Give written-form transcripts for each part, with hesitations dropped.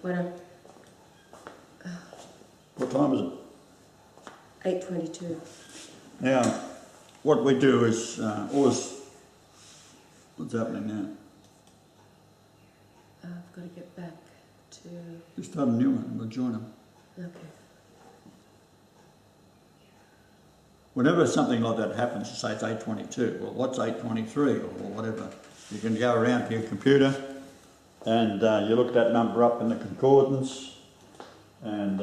What time is it? 8:22. Now, what we do is always... What's happening now? I've got to get back to... You start a new one, we'll join them. Okay. Whenever something like that happens, you say it's 8:22. Well, what's 8:23 or whatever? You can go around to your computer and you look that number up in the concordance and...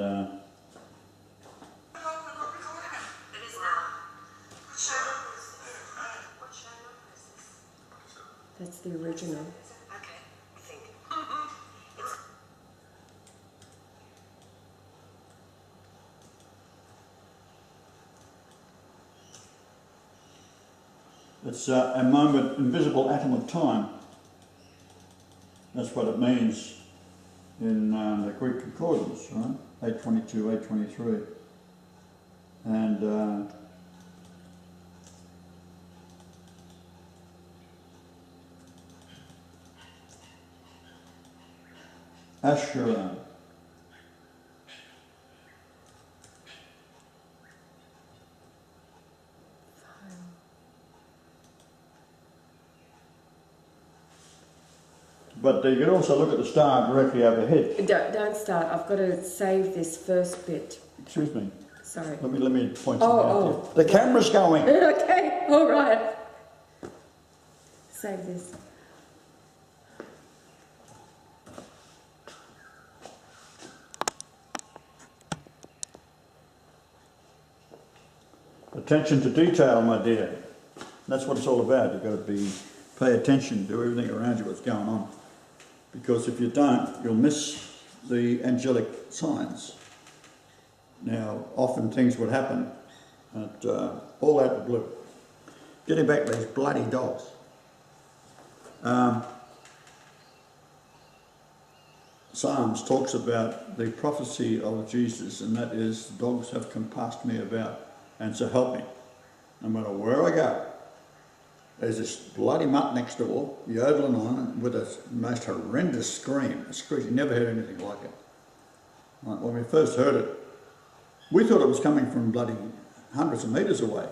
That's the original. Okay, I think. It's a moment, invisible atom of time. That's what it means in the Greek concordance, right? 8:22, 8:23. And Asherah. But you can also look at the star directly overhead. Don't start. I've got to save this first bit. Excuse me. Sorry. Let me point something Oh. out there. The camera's going. Okay, all right. Save this. Attention to detail, my dear. That's what it's all about. You've got to pay attention to everything around you, what's going on. Because if you don't, you'll miss the angelic signs. Now, often things would happen at, all out of the blue. Getting back to these bloody dogs. Psalms talks about the prophecy of Jesus, and that is, dogs have compassed me about, and so help me. No matter where I go, there's this bloody mutt next door, yodeling on with a most horrendous scream. A scream, you never heard anything like it. Like when we first heard it, we thought it was coming from bloody hundreds of metres away,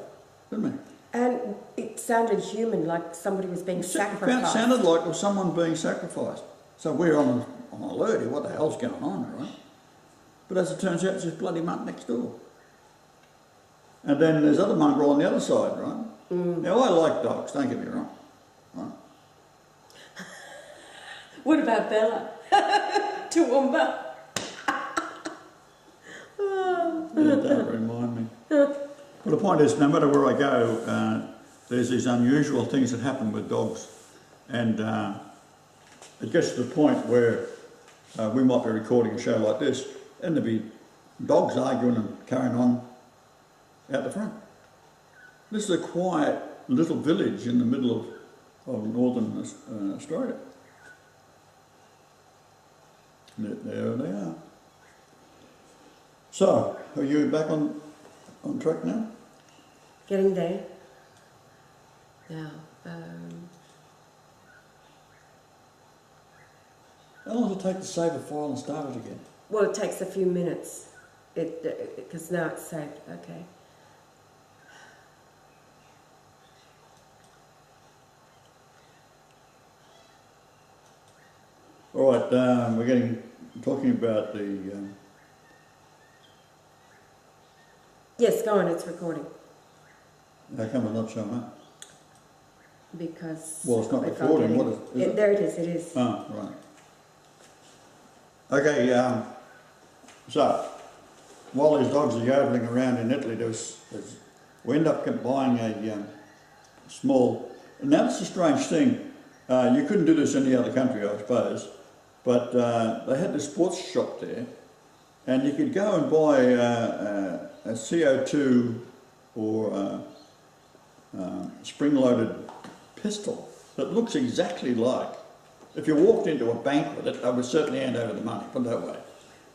didn't we? And it sounded human, like somebody was being sacrificed. It sounded like it was someone being sacrificed. So we're on alert here, what the hell's going on, right? But as it turns out, it's this bloody mutt next door. And then there's other mongrel on the other side, right? Mm. Now, I like dogs, don't get me wrong. Right? What about Bella? Toowoomba? Don't remind me. But the point is, no matter where I go, there's these unusual things that happen with dogs. And it gets to the point where we might be recording a show like this, and there'll be dogs arguing and carrying on out the front. This is a quiet little village in the middle of northern Australia. There they are. So, are you back on track now? Getting there. Now, how long does it take to save a file and start it again? well, it takes a few minutes, because now it's saved. Okay. All right, we're talking about the... Yes, go on, it's recording. How come it's not showing up? Because... Well, it's not recording, what is it? There it is, it is. Oh, right. Okay, so, while these dogs are yodeling around in Italy, we end up buying a small... Now, that's a strange thing. You couldn't do this in any other country, I suppose, but they had the sports shop there, and you could go and buy a CO2 or spring-loaded pistol that looks exactly like, if you walked into a bank with it, they would certainly hand over the money, put it that way.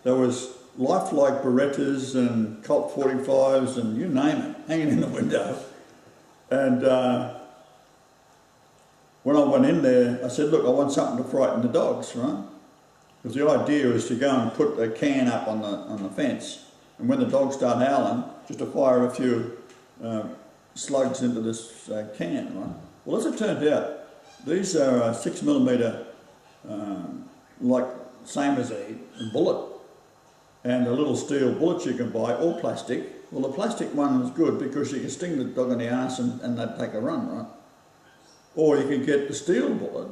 There was lifelike Berettas and Colt 45s and you name it, hanging in the window. And when I went in there, I said, look, I want something to frighten the dogs, right? Because the idea is to go and put a can up on the fence, and when the dogs start howling, just to fire a few slugs into this can, right? Well, as it turned out, these are 6mm, like same as a bullet, and the little steel bullets you can buy, or plastic. Well, the plastic one was good because you can sting the dog in the arse and they'd take a run, right? Or you can get the steel bullet,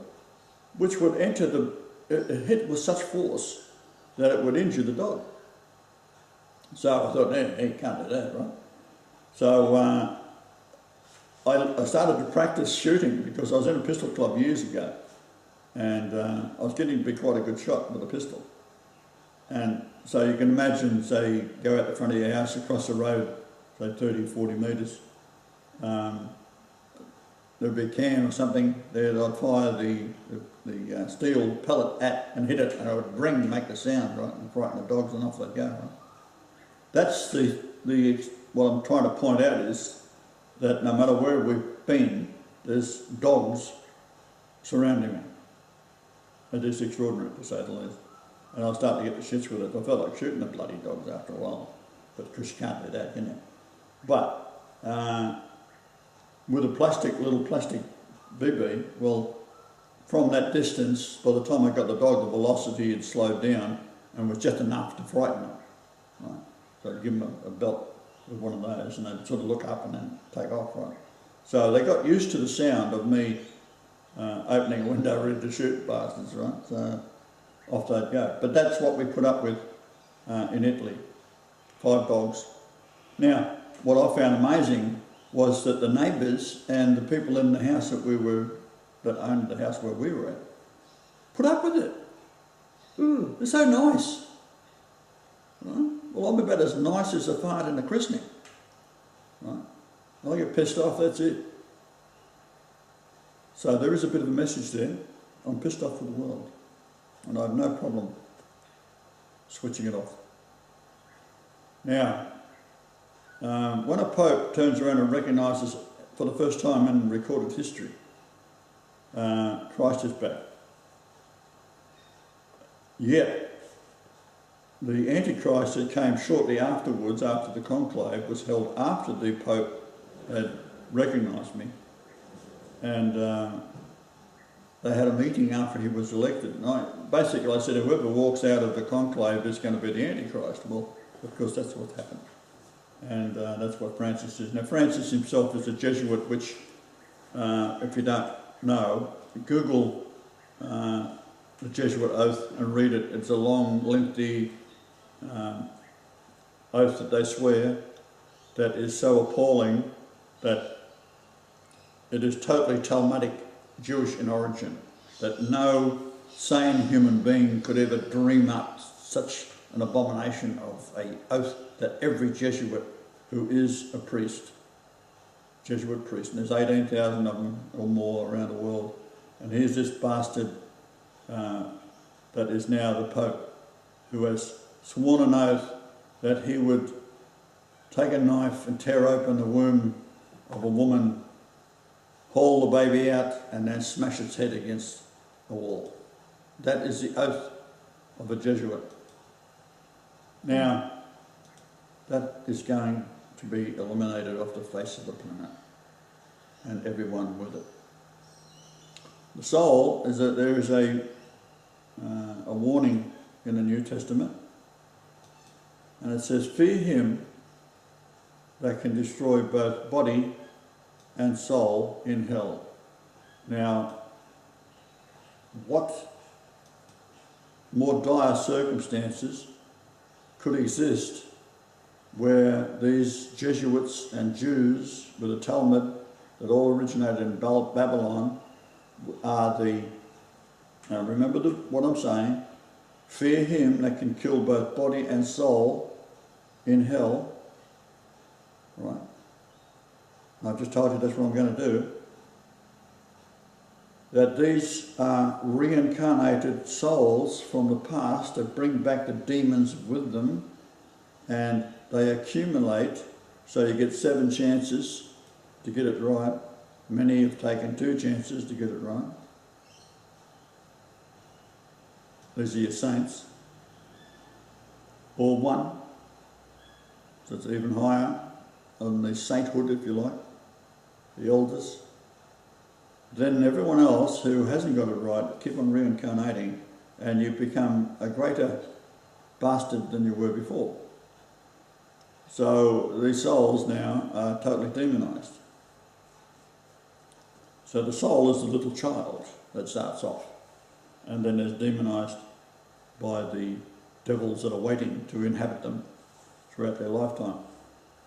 which would enter it hit with such force that it would injure the dog. So I thought, you can't do that, right? So I started to practice shooting because I was in a pistol club years ago, and I was getting to be quite a good shot with a pistol. And so you can imagine, say, you go out the front of your house across the road, say 30, 40 metres, there'd be a can or something there that I'd fire the steel pellet at and hit it, and it would ring, make the sound, right, and frighten the dogs, and off they'd go, right? That's what I'm trying to point out is that no matter where we've been, there's dogs surrounding me. It is extraordinary, to say the least. And I was starting to get the shits with it. I felt like shooting the bloody dogs after a while, but because you can't do that, can you? But with a little plastic BB, well, from that distance, by the time I got the dog, the velocity had slowed down and was just enough to frighten them. Right? So I'd give them a belt with one of those, and they'd sort of look up and then take off, right? So they got used to the sound of me opening a window ready to shoot bastards, right? So off they'd go. But that's what we put up with in Italy, 5 dogs. Now, what I found amazing was that the neighbours and the people in the house that owned the house where we were at, put up with it. They're so nice. Right? Well, I'm about as nice as a fart in a christening. Right? I get pissed off, that's it. So there is a bit of a message there. I'm pissed off with the world, and I have no problem switching it off. Now, when a pope turns around and recognises for the first time in recorded history, Christ is back. Yet, the Antichrist that came shortly afterwards, after the conclave, was held after the Pope had recognised me. And they had a meeting after he was elected. And I said, whoever walks out of the conclave is going to be the Antichrist. Well, of course, that's what happened. And that's what Francis is. Now, Francis himself is a Jesuit, which, if you don't know, Google the Jesuit oath and read it. It's a long, lengthy oath that they swear that is so appalling that it is totally Talmudic Jewish in origin, that no sane human being could ever dream up such an abomination of an oath that every Jesuit who is a priest, Jesuit priest, and there's 18,000 of them or more around the world, and here's this bastard that is now the Pope, who has sworn an oath that he would take a knife and tear open the womb of a woman, haul the baby out, and then smash its head against a wall. That is the oath of a Jesuit. Now, that is going to be eliminated off the face of the planet, and everyone with it. The soul is that there is a warning in the New Testament, and it says, fear him that can destroy both body and soul in hell. Now, what more dire circumstances could exist where these Jesuits and Jews with the Talmud that all originated in Babylon are the, now remember what I'm saying, fear him that can kill both body and soul in hell, right? I've just told you that's what I'm going to do. That these are reincarnated souls from the past that bring back the demons with them, and they accumulate, so you get 7 chances to get it right. Many have taken 2 chances to get it right. These are your saints, all one. So it's even higher than the sainthood, if you like, the elders. Then everyone else who hasn't got it right keep on reincarnating, and you become a greater bastard than you were before. So these souls now are totally demonised. So the soul is the little child that starts off, and then is demonised by the devils that are waiting to inhabit them throughout their lifetime.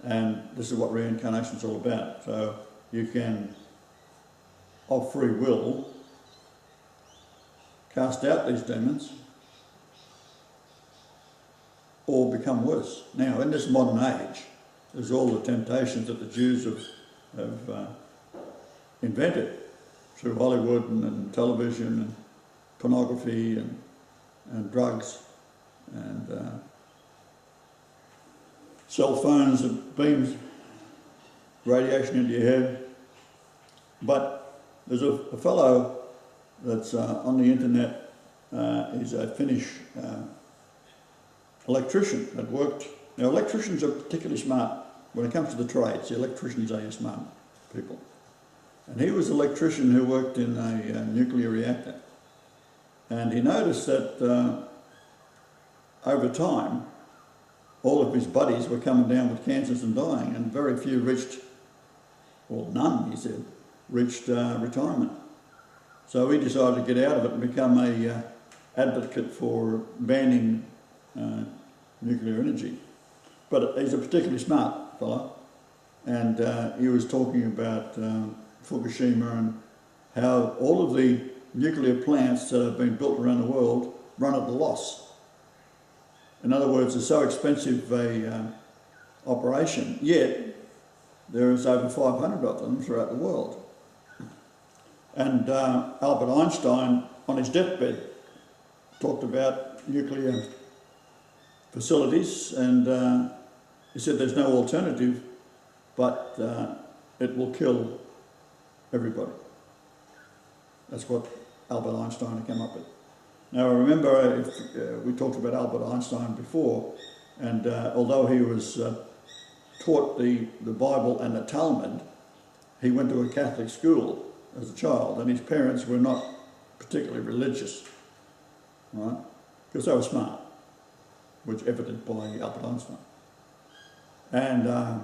And this is what reincarnation is all about. So you can, of free will, cast out these demons or become worse. Now, in this modern age, there's all the temptations that the Jews have invented through Hollywood and television and pornography and drugs and cell phones that beams radiation into your head. But there's a fellow that's on the internet. He's a Finnish electrician that worked. Now, electricians are particularly smart when it comes to the trades. The electricians are your smart people. And he was an electrician who worked in a nuclear reactor. And he noticed that over time, all of his buddies were coming down with cancers and dying, and very few reached, well, none, he said, reached retirement. So he decided to get out of it and become a advocate for banning nuclear energy. But he's a particularly smart fellow, and he was talking about Fukushima and how all of the nuclear plants that have been built around the world run at a loss. In other words, it's so expensive a operation, yet there is over 500 of them throughout the world. And Albert Einstein, on his deathbed, talked about nuclear facilities, and he said there's no alternative, but it will kill everybody. That's what Albert Einstein came up with. Now, remember, we talked about Albert Einstein before, and although he was taught the Bible and the Talmud, he went to a Catholic school as a child, and his parents were not particularly religious, right? Because they were smart, which evident by Albert Einstein. And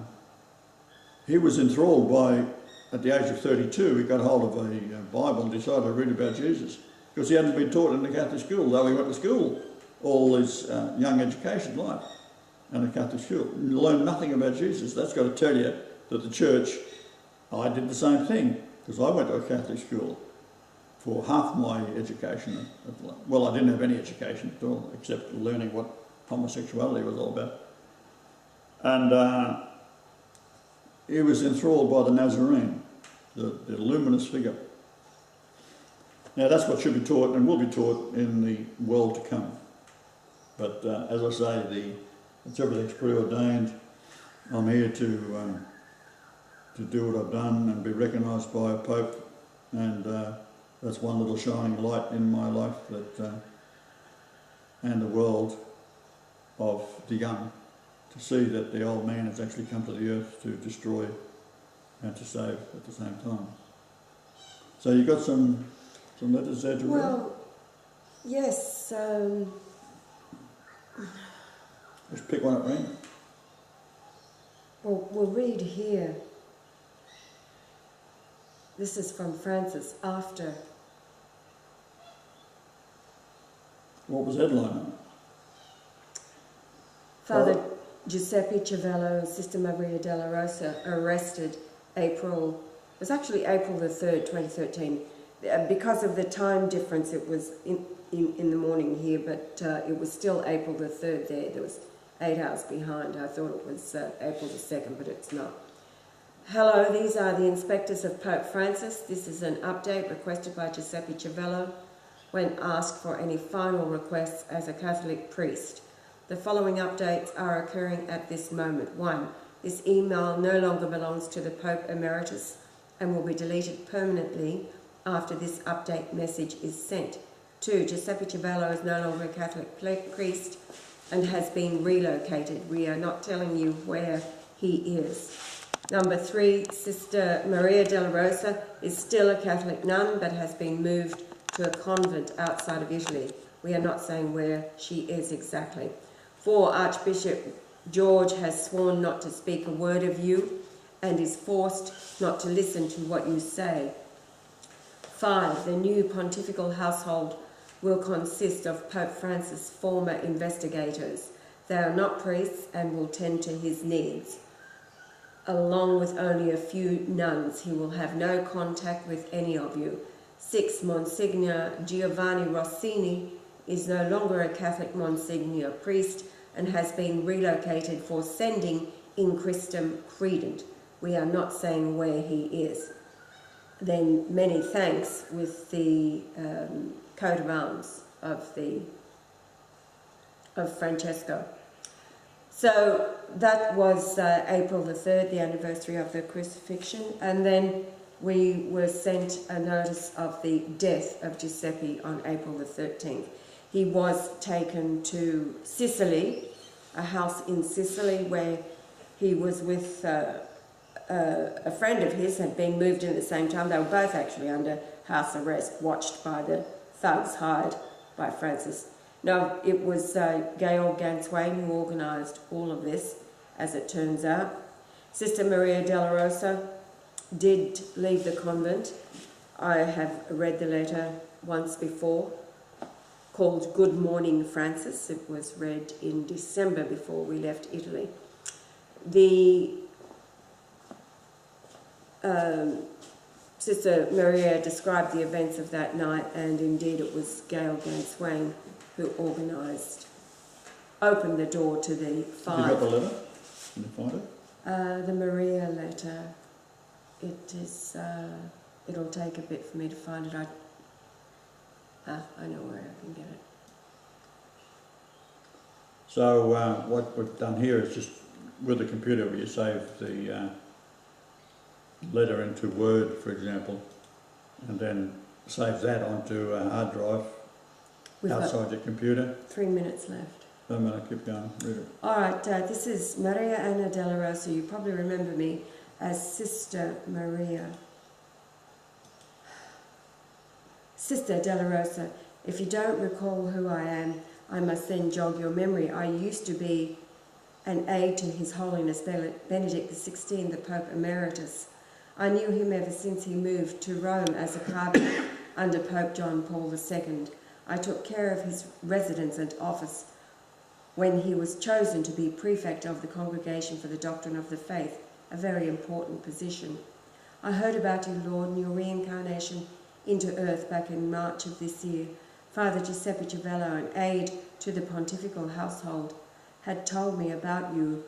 he was enthralled by, at the age of 32, he got hold of a Bible and decided to read about Jesus, because he hadn't been taught in the Catholic school, though he went to school all his young education life in a Catholic school. He learned nothing about Jesus. That's got to tell you that the church, I did the same thing, because I went to a Catholic school for half my education. Well, I didn't have any education at all, except learning what homosexuality was all about. And he was enthralled by the Nazarene, the luminous figure. Now, that's what should be taught and will be taught in the world to come. But as I say, everything's preordained. I'm here to do what I've done and be recognised by a Pope, and that's one little shining light in my life that and the world of the young, to see that the old man has actually come to the earth to destroy and to save at the same time. So you got some letters there to read? Well, yes. Just pick one at random. Well, we'll read here. This is from Francis after. What was the headline on it? Father Giuseppe Ciavello and Sister Maria della Rosa arrested April the 3rd, 2013. Because of the time difference, it was in the morning here, but it was still April the 3rd there. There was 8 hours behind. I thought it was April the 2nd, but it's not. Hello, these are the inspectors of Pope Francis. This is an update requested by Giuseppe Ciavello when asked for any final requests as a Catholic priest. The following updates are occurring at this moment. 1. This email no longer belongs to the Pope Emeritus and will be deleted permanently after this update message is sent. 2. Giuseppe Civello is no longer a Catholic priest and has been relocated. We are not telling you where he is. Number 3, Sister Maria della Rosa is still a Catholic nun but has been moved to a convent outside of Italy. We are not saying where she is exactly. 4, Archbishop George has sworn not to speak a word of you and is forced not to listen to what you say. 5, the new pontifical household will consist of Pope Francis' former investigators. They are not priests and will tend to his needs. Along with only a few nuns, he will have no contact with any of you. 6, Monsignor Giovanni Rossini is no longer a Catholic Monsignor priest and has been relocated for sending in Cristum Credunt. We are not saying where he is. Then many thanks with the coat of arms of Francesco. So that was April the 3rd, the anniversary of the crucifixion, and then we were sent a notice of the death of Giuseppe on April the 13th. He was taken to Sicily, a house in Sicily where he was with a friend of his, had been moved in at the same time. They were both actually under house arrest, watched by the thugs hired by Francis. No, it was Georg Ganswain who organised all of this, as it turns out. Sister Maria della Rosa did leave the convent. I have read the letter once before, called Good Morning Francis. It was read in December before we left Italy. The Sister Maria described the events of that night, and indeed it was Gail Ganswain who opened the door to the 5. Did you have the letter? Can you find it? The Maria letter, it is, it'll take a bit for me to find it. I know where I can get it. So what we've done here is just, with the computer, where you save the letter into Word, for example, and then save that onto a hard drive outside your computer. 3 minutes left. I'm going to keep going, read it. All right, this is Maria Anna della Rosa. You probably remember me as Sister Maria. Sister della Rosa, if you don't recall who I am, I must then jog your memory. I used to be an aide to His Holiness Benedict XVI, the Pope Emeritus. I knew him ever since he moved to Rome as a cardinal under Pope John Paul II. I took care of his residence and office when he was chosen to be prefect of the Congregation for the Doctrine of the Faith, a very important position. I heard about you, Lord, and your reincarnation into earth back in March of this year. Father Giuseppe Civello, an aide to the pontifical household, had told me about you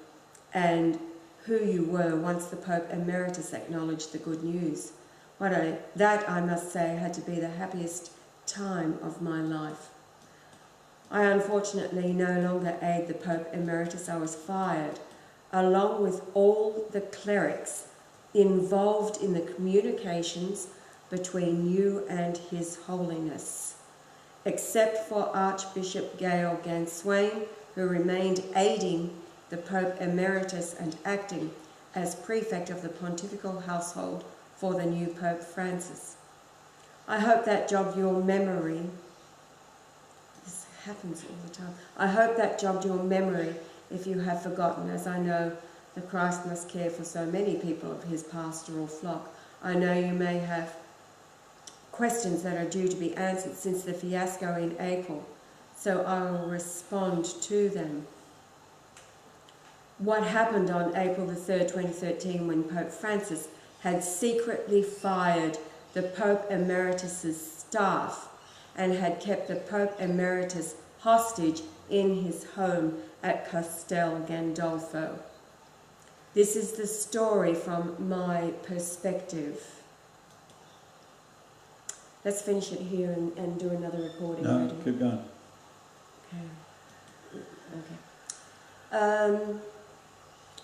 and who you were once the Pope Emeritus acknowledged the good news. That, I must say, had to be the happiest time of my life. I unfortunately no longer aid the Pope Emeritus. I was fired, along with all the clerics involved in the communications between you and His Holiness, except for Archbishop Georg Ganswain, who remained aiding the Pope Emeritus and acting as prefect of the pontifical household for the new Pope Francis. I hope that jogged your memory. This happens all the time. I hope that jogged your memory if you have forgotten, as I know the Christ must care for so many people of his pastoral flock. I know you may have questions that are due to be answered since the fiasco in April, so I will respond to them. What happened on April the 3rd, 2013, when Pope Francis had secretly fired the Pope Emeritus's staff and had kept the Pope Emeritus hostage in his home at Castel Gandolfo. This is the story from my perspective. Let's finish it here and do another recording. No, ready? keep going. Okay.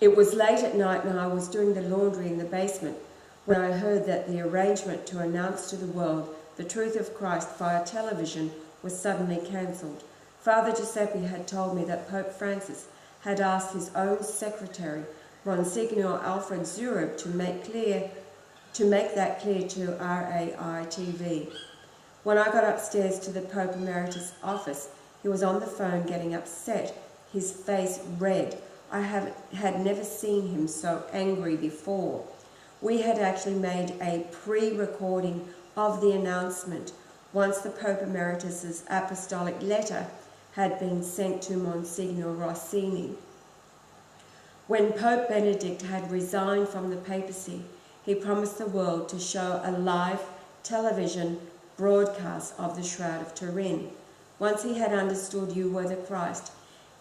It was late at night and I was doing the laundry in the basement when I heard that the arrangement to announce to the world the truth of Christ via television was suddenly cancelled. Father Giuseppe had told me that Pope Francis had asked his own secretary, Monsignor Alfred Zurab, to make that clear to RAI TV. When I got upstairs to the Pope Emeritus' office, he was on the phone getting upset, his face red. I had never seen him so angry before. We had actually made a pre-recording of the announcement once the Pope Emeritus' apostolic letter had been sent to Monsignor Rossini. When Pope Benedict had resigned from the papacy, he promised the world to show a live television broadcast of the Shroud of Turin. Once he had understood you were the Christ,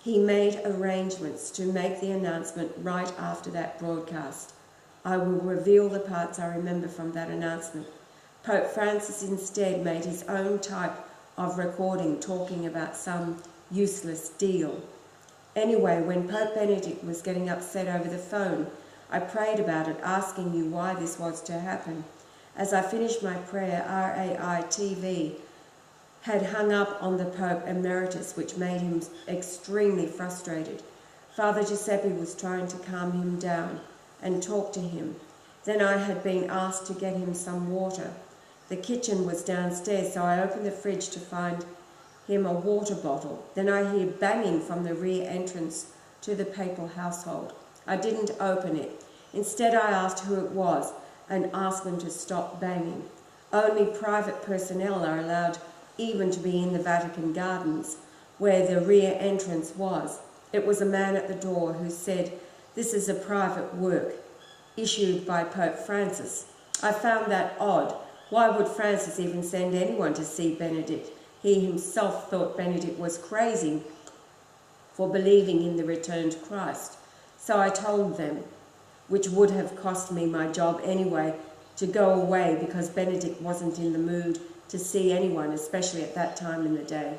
he made arrangements to make the announcement right after that broadcast. I will reveal the parts I remember from that announcement. Pope Francis instead made his own type of recording talking about some useless deal. Anyway, when Pope Benedict was getting upset over the phone, I prayed about it, asking you why this was to happen. As I finished my prayer, RAI TV had hung up on the Pope Emeritus, which made him extremely frustrated. Father Giuseppe was trying to calm him down and talk to him. Then I had been asked to get him some water. The kitchen was downstairs, so I opened the fridge to find him a water bottle. Then I hear banging from the rear entrance to the papal household. I didn't open it. Instead, I asked who it was and asked them to stop banging. Only private personnel are allowed even to be in the Vatican gardens, where the rear entrance was. It was a man at the door who said, "This is a private work, issued by Pope Francis." I found that odd. Why would Francis even send anyone to see Benedict? He himself thought Benedict was crazy for believing in the returned Christ. So I told them, which would have cost me my job anyway, to go away because Benedict wasn't in the mood to see anyone, especially at that time in the day.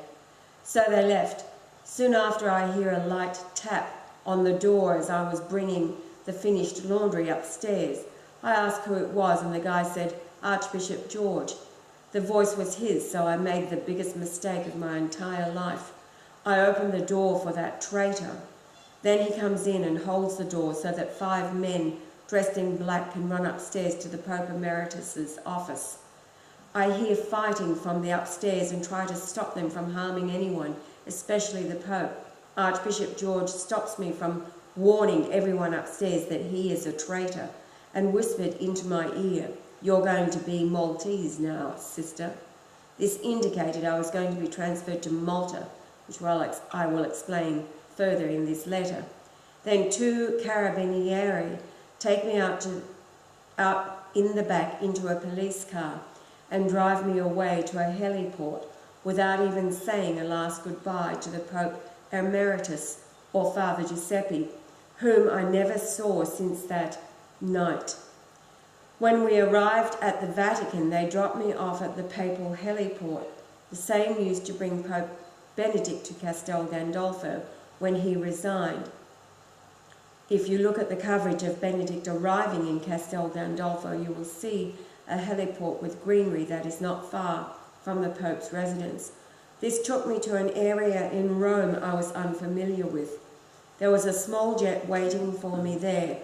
So they left. Soon after, I hear a light tap on the door as I was bringing the finished laundry upstairs. I asked who it was, and the guy said, "Archbishop George." The voice was his, so I made the biggest mistake of my entire life. I opened the door for that traitor. Then he comes in and holds the door so that 5 men dressed in black can run upstairs to the Pope Emeritus's office. I hear fighting from the upstairs and try to stop them from harming anyone, especially the Pope. Archbishop George stops me from warning everyone upstairs that he is a traitor and whispered into my ear, "You're going to be Maltese now, sister." This indicated I was going to be transferred to Malta, which I will explain further in this letter. Then 2 carabinieri take me out in the back into a police car and drive me away to a heliport without even saying a last goodbye to the Pope Emeritus or Father Giuseppe, whom I never saw since that night. When we arrived at the Vatican, they dropped me off at the papal heliport, the same used to bring Pope Benedict to Castel Gandolfo when he resigned. If you look at the coverage of Benedict arriving in Castel Gandolfo, you will see a heliport with greenery that is not far from the Pope's residence. This took me to an area in Rome I was unfamiliar with. There was a small jet waiting for me there,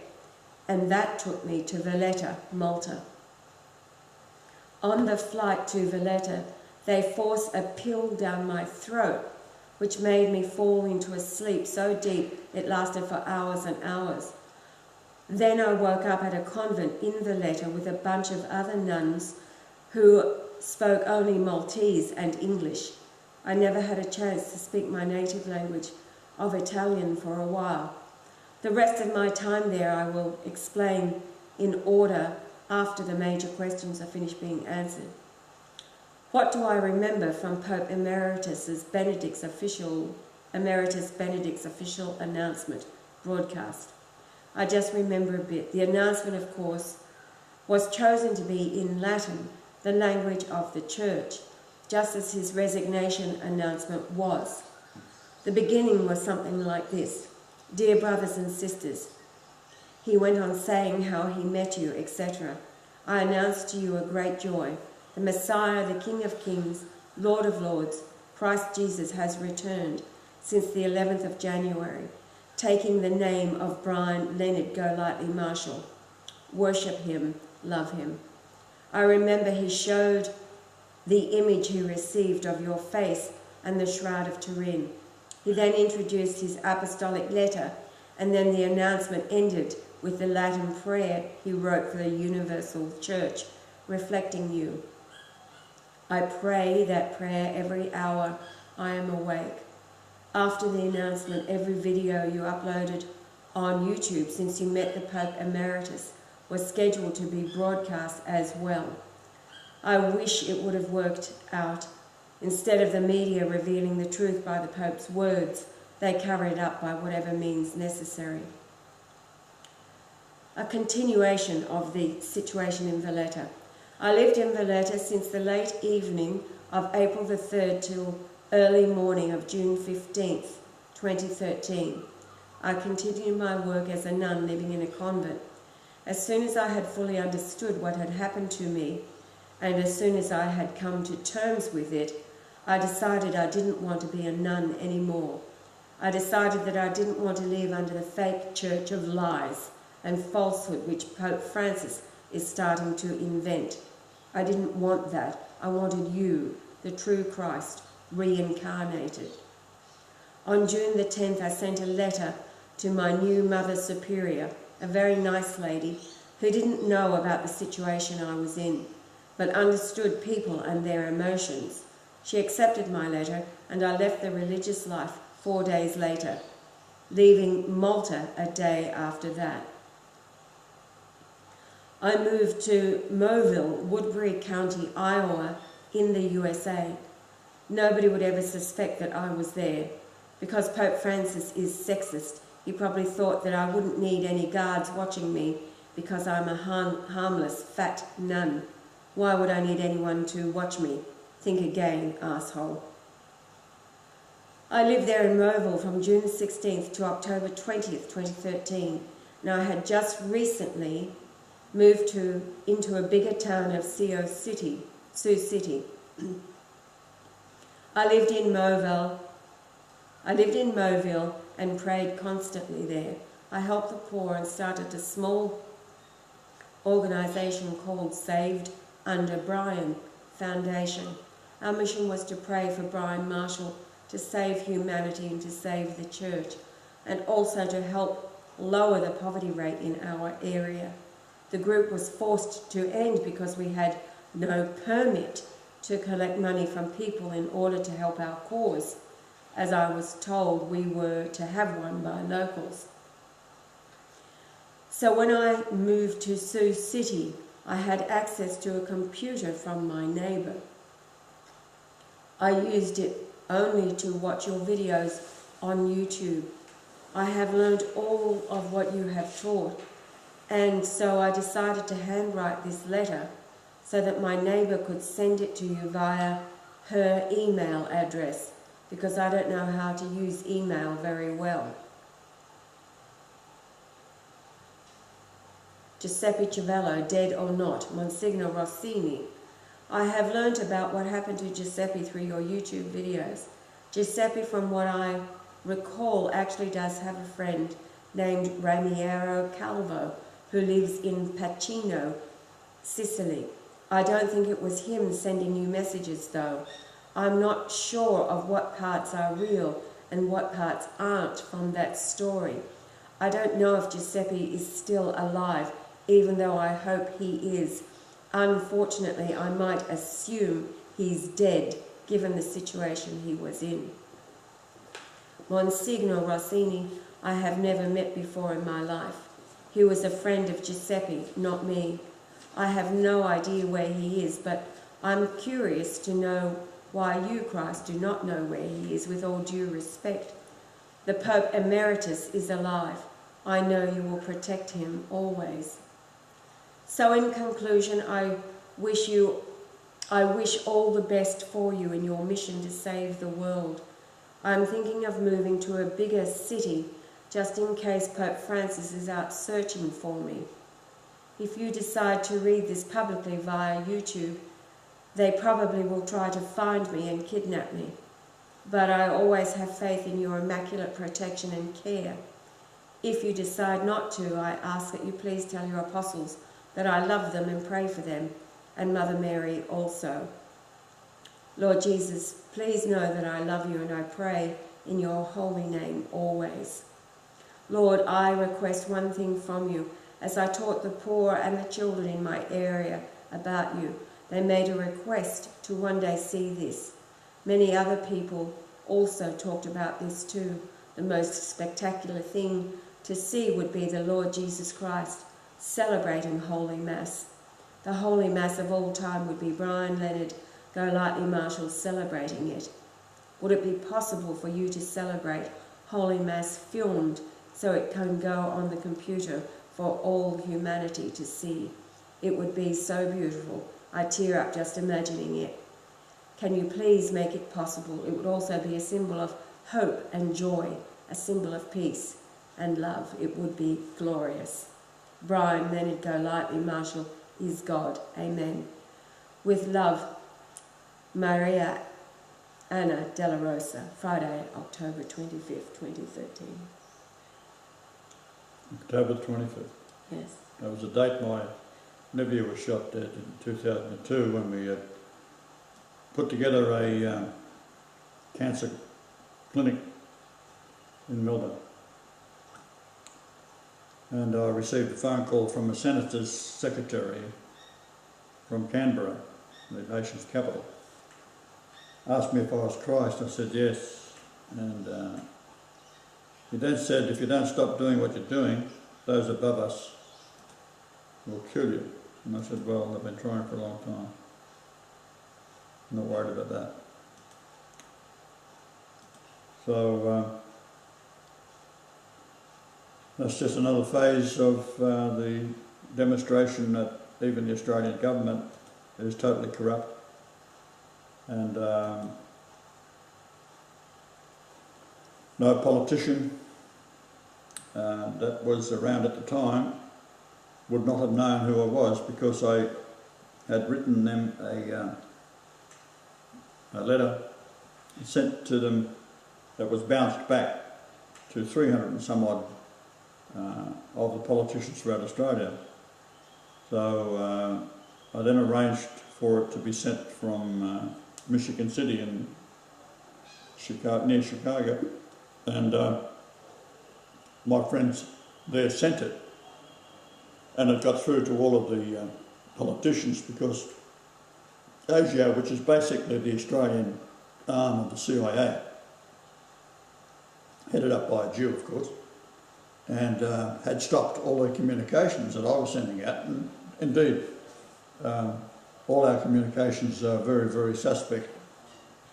and that took me to Valletta, Malta. On the flight to Valletta, they forced a pill down my throat, which made me fall into a sleep so deep it lasted for hours and hours. Then I woke up at a convent in Valletta with a bunch of other nuns who spoke only Maltese and English. I never had a chance to speak my native language of Italian for a while. The rest of my time there I will explain in order after the major questions are finished being answered. What do I remember from Pope Emeritus Benedict's official announcement broadcast? I just remember a bit. The announcement, of course, was chosen to be in Latin, the language of the Church, just as his resignation announcement was. The beginning was something like this: "Dear brothers and sisters," he went on saying how he met you, etc. "I announce to you a great joy. The Messiah, the King of Kings, Lord of Lords, Christ Jesus has returned since the 11th of January, taking the name of Brian Leonard Golightly Marshall. Worship him, love him. I remember he showed the image he received of your face and the Shroud of Turin. He then introduced his apostolic letter, and then the announcement ended with the Latin prayer he wrote for the universal church, reflecting you. I pray that prayer every hour I am awake. After the announcement, every video you uploaded on YouTube since you met the Pope Emeritus was scheduled to be broadcast as well. I wish it would have worked out. Instead of the media revealing the truth by the Pope's words, they cover it up by whatever means necessary. A continuation of the situation in Valletta. I lived in Valletta since the late evening of April the 3rd till early morning of June 15th, 2013. I continued my work as a nun living in a convent. As soon as I had fully understood what had happened to me, and as soon as I had come to terms with it, I decided I didn't want to be a nun anymore. I decided that I didn't want to live under the fake church of lies and falsehood which Pope Francis is starting to invent. I didn't want that. I wanted you, the true Christ, reincarnated. On June the 10th, I sent a letter to my new Mother Superior, a very nice lady who didn't know about the situation I was in, but understood people and their emotions. She accepted my letter, and I left the religious life 4 days later, leaving Malta a day after that. I moved to Mobile, Woodbury County, Iowa, in the USA. Nobody would ever suspect that I was there. Because Pope Francis is sexist, he probably thought that I wouldn't need any guards watching me because I'm a harmless, fat nun. Why would I need anyone to watch me? Think again, asshole. I lived there in Mobile from June 16th to October 20th, 2013. Now I had just recently moved into a bigger town of Sioux City. I lived in Mobile and prayed constantly there. I helped the poor and started a small organisation called Saved Under Brian Foundation. Our mission was to pray for Brian Marshall to save humanity and to save the church, and also to help lower the poverty rate in our area. The group was forced to end because we had no permit to collect money from people in order to help our cause, as I was told we were to have one by locals. So when I moved to Sioux City, I had access to a computer from my neighbour. I used it only to watch your videos on YouTube. I have learned all of what you have taught, and so I decided to handwrite this letter so that my neighbour could send it to you via her email address, because I don't know how to use email very well. Giuseppe Ciavello, dead or not, Monsignor Rossini. I have learnt about what happened to Giuseppe through your YouTube videos. Giuseppe, from what I recall, actually does have a friend named Raniero Calvo who lives in Pacino, Sicily. I don't think it was him sending you messages though. I'm not sure of what parts are real and what parts aren't from that story. I don't know if Giuseppe is still alive, even though I hope he is. Unfortunately, I might assume he's dead, given the situation he was in. Monsignor Rossini, I have never met before in my life. He was a friend of Giuseppe, not me. I have no idea where he is, but I'm curious to know why you, Christ, do not know where he is, with all due respect. The Pope Emeritus is alive. I know you will protect him always. So in conclusion, I wish all the best for you in your mission to save the world. I'm thinking of moving to a bigger city just in case Pope Francis is out searching for me. If you decide to read this publicly via YouTube, they probably will try to find me and kidnap me. but I always have faith in your immaculate protection and care. If you decide not to, I ask that you please tell your apostles that I love them and pray for them, and Mother Mary also. Lord Jesus, please know that I love you and I pray in your holy name always. Lord, I request one thing from you. As I taught the poor and the children in my area about you, they made a request to one day see this. Many other people also talked about this too. The most spectacular thing to see would be the Lord Jesus Christ celebrating Holy Mass. The Holy Mass of all time would be Leonard Golightly Marshall celebrating it. Would it be possible for you to celebrate Holy Mass filmed so it can go on the computer for all humanity to see? It would be so beautiful. I tear up just imagining it. Can you please make it possible? It would also be a symbol of hope and joy, a symbol of peace and love. It would be glorious. Leonard Golightly Marshall is God. Amen. With love, Maria Anna Della Rosa, Friday, October 25th, 2013. October 25th. Yes. That was the date my nephew was shot dead in 2002 when we had put together a cancer clinic in Melbourne. And I received a phone call from a senator's secretary from Canberra, the nation's capital. Asked me if I was Christ. I said yes. And he then said, if you don't stop doing what you're doing, those above us will kill you. And I said, well, I've been trying for a long time. I'm not worried about that. So that's just another phase of the demonstration that even the Australian government is totally corrupt. And no politician that was around at the time would not have known who I was, because I had written them a letter sent to them that was bounced back to 300 and some odd of the politicians throughout Australia. So I then arranged for it to be sent from Michigan City in Chicago, near Chicago, and my friends there sent it, and it got through to all of the politicians, because Asia, which is basically the Australian arm of the CIA, headed up by a Jew, of course, and had stopped all the communications that I was sending out. And indeed, all our communications are very, very suspect.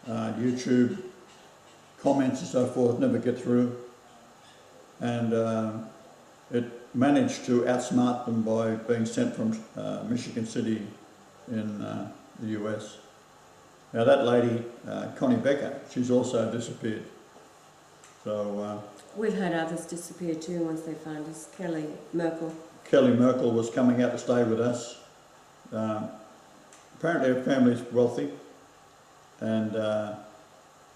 YouTube comments and so forth never get through. And it managed to outsmart them by being sent from Michigan City in the US. Now that lady, Connie Becker, she's also disappeared. So we've had others disappear too once they found us. Kelly Merkel. Kelly Merkel was coming out to stay with us. Apparently her family's wealthy, and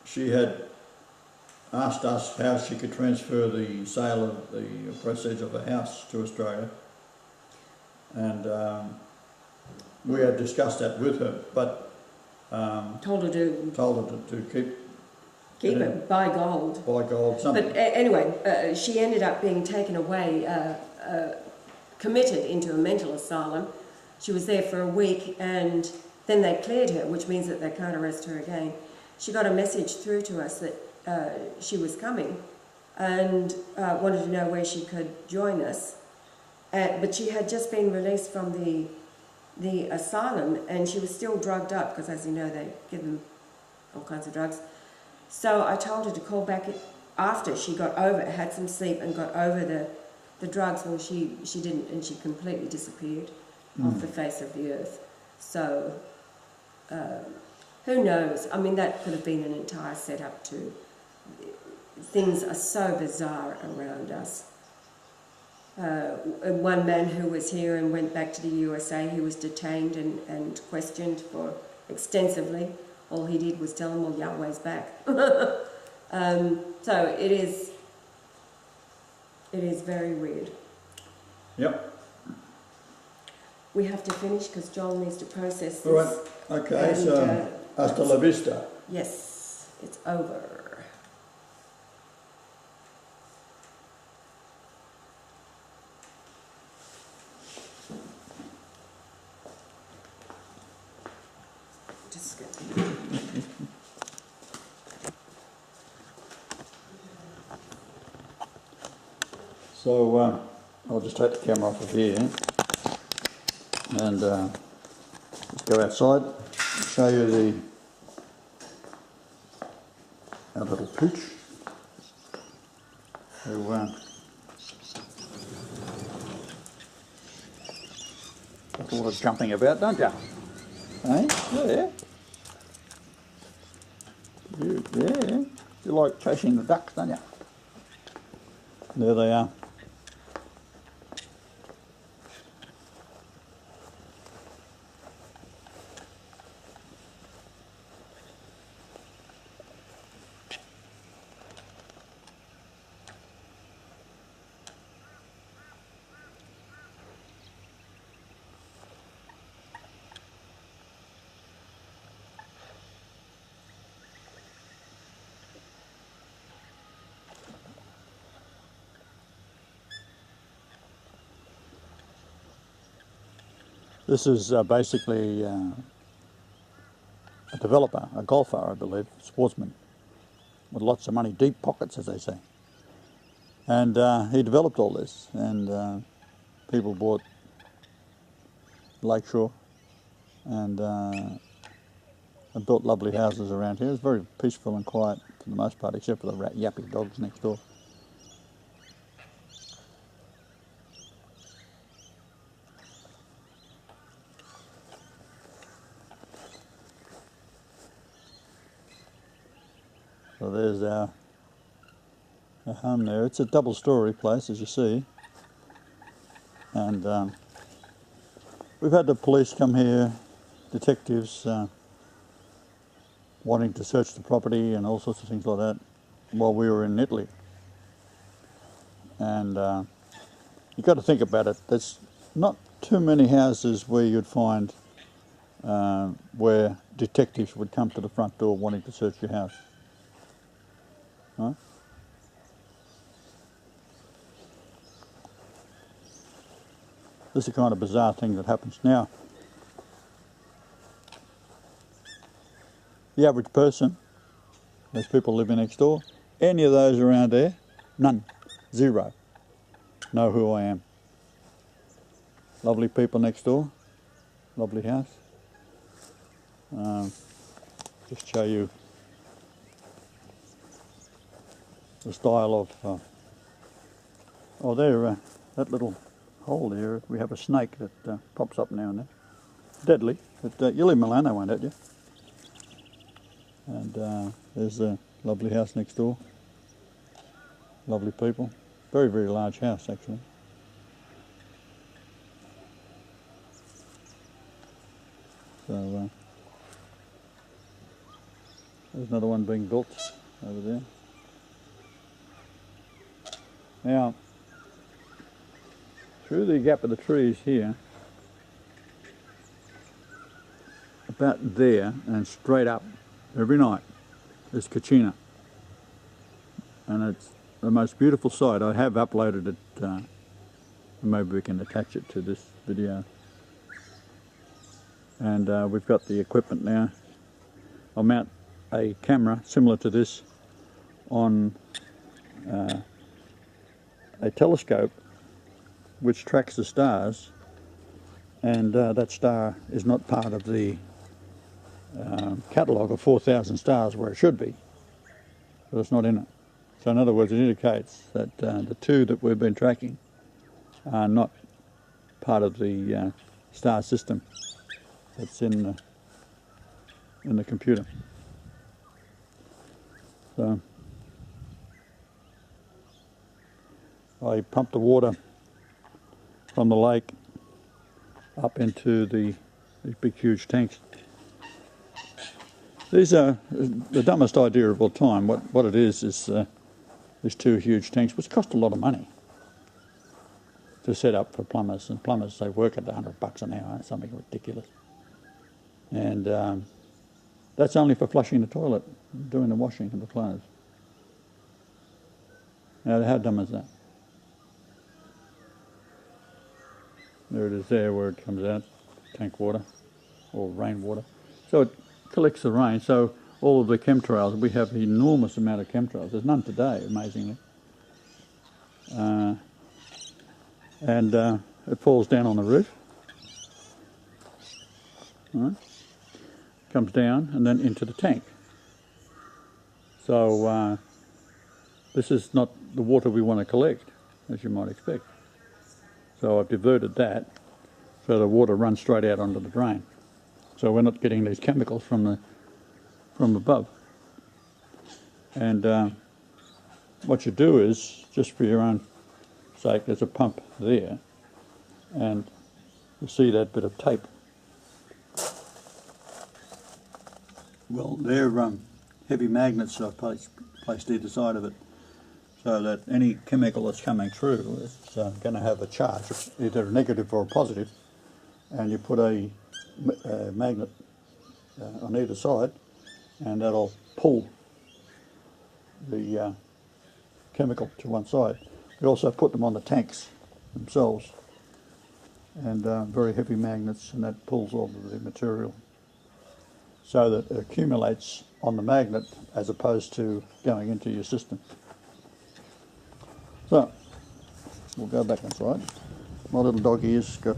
she had asked us how she could transfer the sale of the proceeds of a house to Australia, and we had discussed that with her, but told her to keep it, buy gold. Buy gold, something. But anyway, she ended up being taken away, committed into a mental asylum. She was there for a week, and then they cleared her, which means that they can't arrest her again. She got a message through to us that she was coming, and wanted to know where she could join us. But she had just been released from the asylum, and she was still drugged up, because as you know, they give them all kinds of drugs. So I told her to call back after she got over it, had some sleep and got over the drugs. Well, she didn't, and she completely disappeared off the face of the earth. So who knows? I mean, that could have been an entire setup too. Things are so bizarre around us. One man who was here and went back to the USA, he was detained and questioned for extensively all he did was tell them, well, Yahweh's back. So it is very weird. Yep. We have to finish because Joel needs to process this. All right. Okay, And, so hasta la vista. Yes, it's over. Just good. So I'll just take the camera off of here and just go outside and show you our little pooch who got a lot of jumping about, don't you? Hey? Yeah. You like chasing the ducks, don't you? There they are. This is basically a developer, a golfer, I believe, sportsman, with lots of money, deep pockets, as they say. And he developed all this, and people bought Lakeshore and built lovely houses around here. It's very peaceful and quiet for the most part, except for the yappy dogs next door. So there's our home there. It's a double-storey place, as you see. And we've had the police come here, detectives wanting to search the property and all sorts of things like that while we were in Italy. And you've got to think about it. There's not too many houses where you'd find where detectives would come to the front door wanting to search your house. Right? This is the kind of bizarre thing that happens now. The average person, those people living next door, any of those around there, none, zero, know who I am. Lovely people next door, lovely house. Just show you the style of, oh there, that little hole there, we have a snake that pops up now and then. Deadly, but you leave them alone, they won't hurt you. And there's a lovely house next door. Lovely people. Very, very large house actually. So there's another one being built over there. Now, through the gap of the trees here, about there and straight up, every night, is Kachina. And it's the most beautiful sight. I have uploaded it, maybe we can attach it to this video. And we've got the equipment now. I'll mount a camera similar to this on a telescope which tracks the stars, and that star is not part of the catalogue of 4,000 stars where it should be, but it's not in it. So in other words, it indicates that the two that we've been tracking are not part of the star system that's in the computer. So I pump the water from the lake up into these big huge tanks. These are the dumbest idea of all time. What it is these two huge tanks, which cost a lot of money to set up for plumbers. And plumbers, they work at $100 an hour, something ridiculous. And that's only for flushing the toilet, doing the washing of the clothes. Now, how dumb is that? There it is there where it comes out, tank water or rainwater. So it collects the rain. So all of the chemtrails, we have an enormous amount of chemtrails. There's none today, amazingly. And it falls down on the roof. Right. Comes down and then into the tank. So this is not the water we want to collect, as you might expect. So I've diverted that so the water runs straight out onto the drain. So we're not getting these chemicals from above. And what you do is, just for your own sake, there's a pump there, and you see that bit of tape. Well, they're heavy magnets I've placed either side of it, so that any chemical that's coming through is going to have a charge, either a negative or a positive, and you put a magnet on either side, and that'll pull the chemical to one side. We also put them on the tanks themselves, and very heavy magnets, and that pulls all of the material so that it accumulates on the magnet as opposed to going into your system. So, we'll go back inside. My little doggy has got,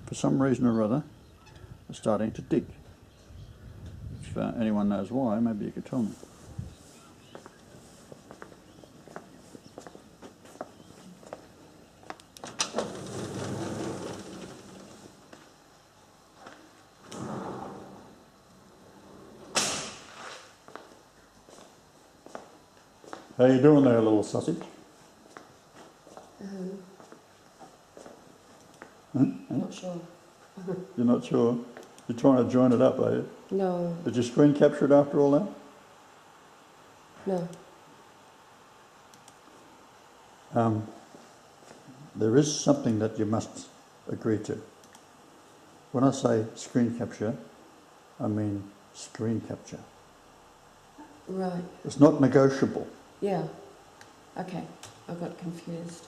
for some reason or other, starting to dig. If anyone knows why, maybe you could tell me. How you doing there, little sausage? I'm not sure. You're not sure? You're trying to join it up, are you? No. Did you screen capture it after all that? No. There is something that you must agree to. When I say screen capture, I mean screen capture. Right. It's not negotiable. Yeah. Okay. I got confused.